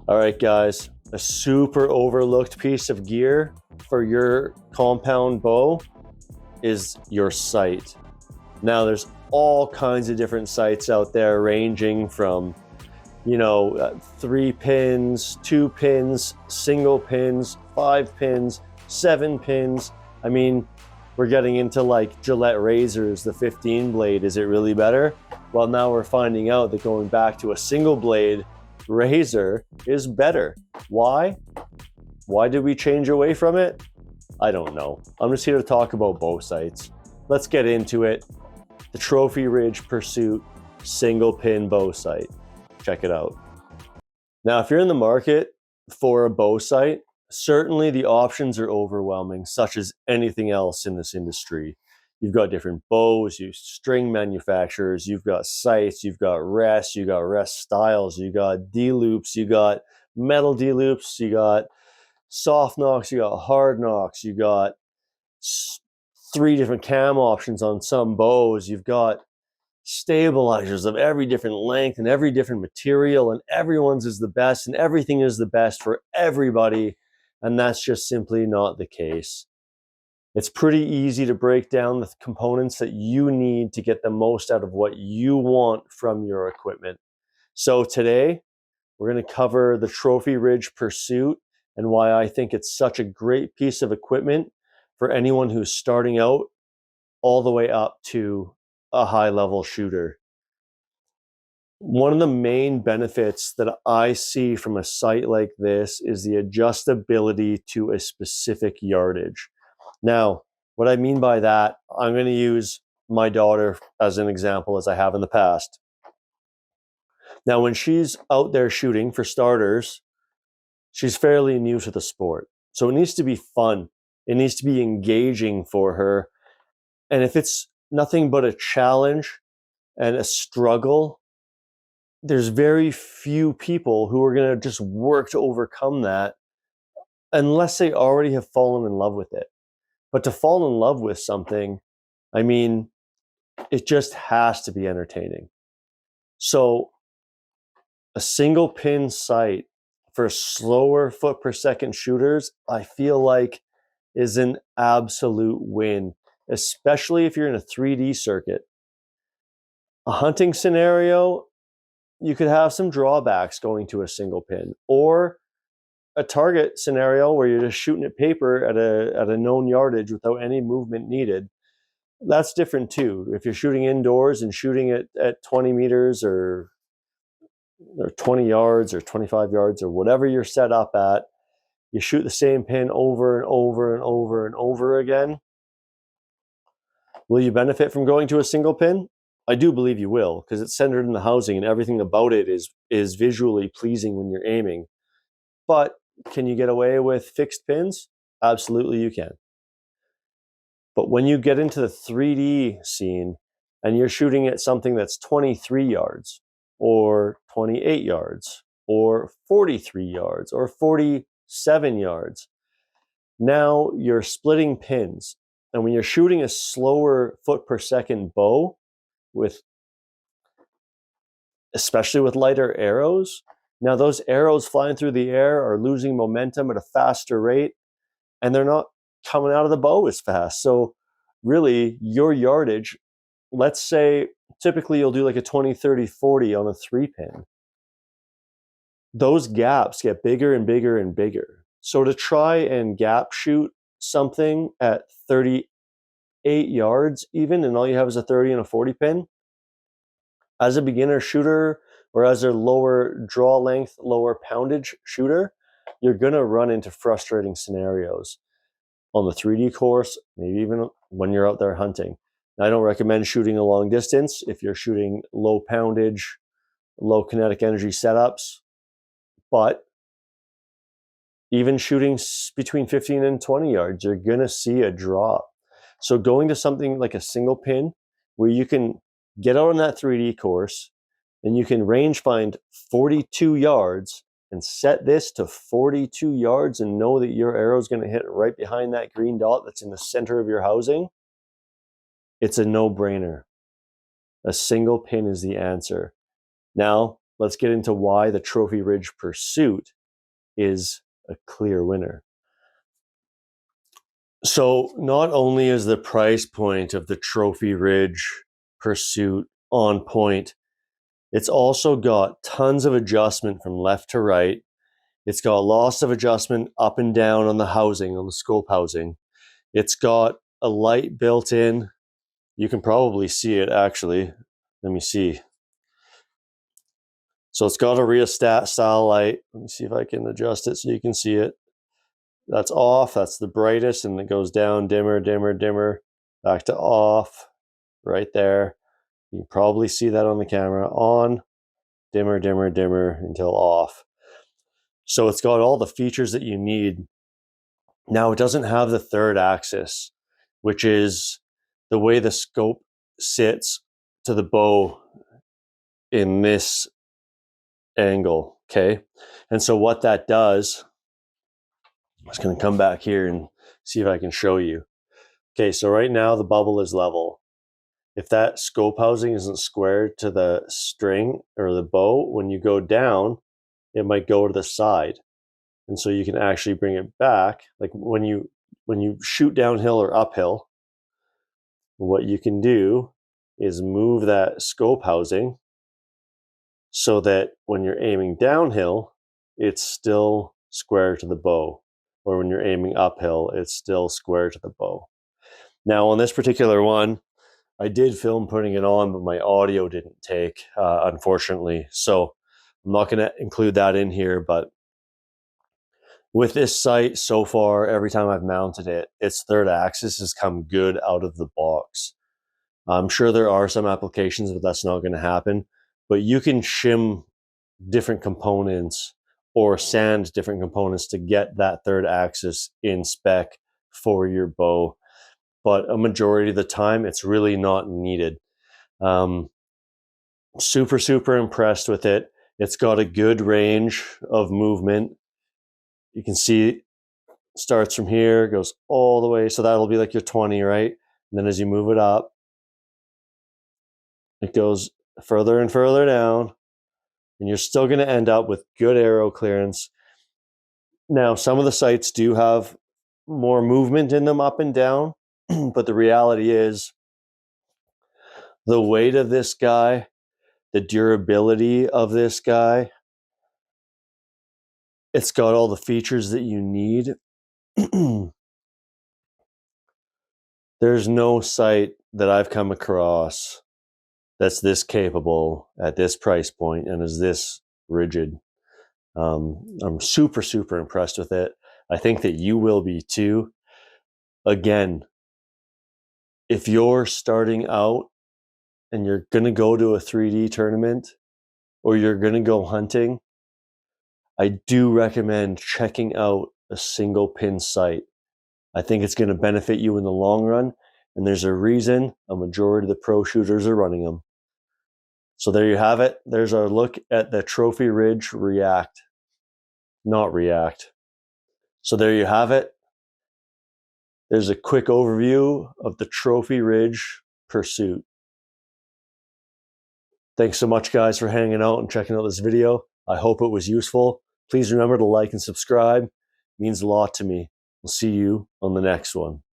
All right, guys, a super overlooked piece of gear for your compound bow is your sight. Now, there's all kinds of different sights out there, ranging from 3 pins, 2 pins, single pins, 5 pins, 7 pins. I mean, we're getting into like Gillette razors, the 15 blade. Is it really better? Well, now we're finding out that going back to a single blade razor is better. Why? Why did we change away from it? I don't know. I'm just here to talk about bow sights. Let's get into it. The Trophy Ridge Pursuit single pin bow sight. Check it out. Now, if you're in the market for a bow sight, certainly the options are overwhelming, such as anything else in this industry. You've got different bows, you string manufacturers, you've got sights, you've got rests, you got rest styles, you got D-loops, you got metal D-loops, you got soft nocks, you got hard nocks, you got 3 different cam options on some bows, you've got stabilizers of every different length and every different material, and everyone's is the best and everything is the best for everybody, and that's just simply not the case. It's pretty easy to break down the components that you need to get the most out of what you want from your equipment. So today we're going to cover the Trophy Ridge Pursuit and why I think it's such a great piece of equipment for anyone who's starting out all the way up to a high-level shooter. One of the main benefits that I see from a sight like this is the adjustability to a specific yardage. Now, what I mean by that, I'm going to use my daughter as an example, as I have in the past. Now, when she's out there shooting, for starters, she's fairly new to the sport. So it needs to be fun. It needs to be engaging for her. And if it's nothing but a challenge and a struggle, there's very few people who are going to just work to overcome that unless they already have fallen in love with it. But to fall in love with something, I mean, it just has to be entertaining. So a single pin sight for slower foot per second shooters, I feel like is an absolute win, especially if you're in a 3D circuit. A hunting scenario, you could have some drawbacks going to a single pin, or a target scenario where you're just shooting at paper at a known yardage without any movement needed. That's different too. If you're shooting indoors and shooting at 20 meters or 20 yards or 25 yards or whatever you're set up at, you shoot the same pin over and over and over and over again. Will you benefit from going to a single pin? I do believe you will, because it's centered in the housing and everything about it is visually pleasing when you're aiming. But can you get away with fixed pins? Absolutely you can. But when you get into the 3D scene and you're shooting at something that's 23 yards or 28 yards or 43 yards or 47 yards, now you're splitting pins. And when you're shooting a slower foot per second bow, especially with lighter arrows, now those arrows flying through the air are losing momentum at a faster rate, and they're not coming out of the bow as fast. So really, your yardage, let's say typically you'll do like a 20, 30, 40 on a 3-pin. Those gaps get bigger and bigger and bigger. So to try and gap shoot something at 38 yards even, and all you have is a 30 and a 40 pin, as a beginner shooter or as a lower draw length, lower poundage shooter, you're going to run into frustrating scenarios on the 3D course, maybe even when you're out there hunting. I don't recommend shooting a long distance if you're shooting low poundage, low kinetic energy setups, but even shooting between 15 and 20 yards, you're going to see a drop. So going to something like a single pin where you can get out on that 3D course and you can range find 42 yards and set this to 42 yards and know that your arrow is going to hit right behind that green dot that's in the center of your housing, it's a no-brainer. A single pin is the answer. Now, let's get into why the Trophy Ridge Pursuit is a clear winner. So not only is the price point of the Trophy Ridge Pursuit on point, it's also got tons of adjustment from left to right. It's got lots of adjustment up and down on the housing, on the scope housing. It's got a light built in. You can probably see it actually. Let me see. So it's got a rheostat style light. Let me see if I can adjust it so you can see it. That's off. That's the brightest, and it goes down, dimmer, dimmer, dimmer, back to off, right there. You can probably see that on the camera. On, dimmer, dimmer, dimmer until off. So it's got all the features that you need. Now it doesn't have the third axis, which is the way the scope sits to the bow in this angle, okay? And so what that does, I'm just gonna come back here and see if I can show you. Okay, so right now the bubble is level. If that scope housing isn't squared to the string or the bow, when you go down, it might go to the side. And so you can actually bring it back. Like when you shoot downhill or uphill, what you can do is move that scope housing so that when you're aiming downhill, it's still square to the bow. Or when you're aiming uphill, it's still square to the bow. Now on this particular one, I did film putting it on, but my audio didn't take, unfortunately. So I'm not going to include that in here, but with this sight so far, every time I've mounted it, its third axis has come good out of the box. I'm sure there are some applications, but that's not going to happen. But you can shim different components or sand different components to get that third axis in spec for your bow. But a majority of the time, it's really not needed. Super, super impressed with it. It's got a good range of movement. You can see it starts from here, goes all the way. So that'll be like your 20, right? And then as you move it up, it goes further and further down, and you're still going to end up with good arrow clearance. Now, some of the sights do have more movement in them up and down, but the reality is the weight of this guy, the durability of this guy, it's got all the features that you need. There's no sight that I've come across that's this capable at this price point and is this rigid. I'm super, super impressed with it. I think that you will be too. Again, if you're starting out and you're going to go to a 3D tournament or you're going to go hunting, I do recommend checking out a single pin sight. I think it's going to benefit you in the long run, and there's a reason a majority of the pro shooters are running them. So there you have it. There's our look at the Trophy Ridge React, not React. So there you have it. There's a quick overview of the Trophy Ridge Pursuit. Thanks so much, guys, for hanging out and checking out this video. I hope it was useful. Please remember to like and subscribe. It means a lot to me. We'll see you on the next one.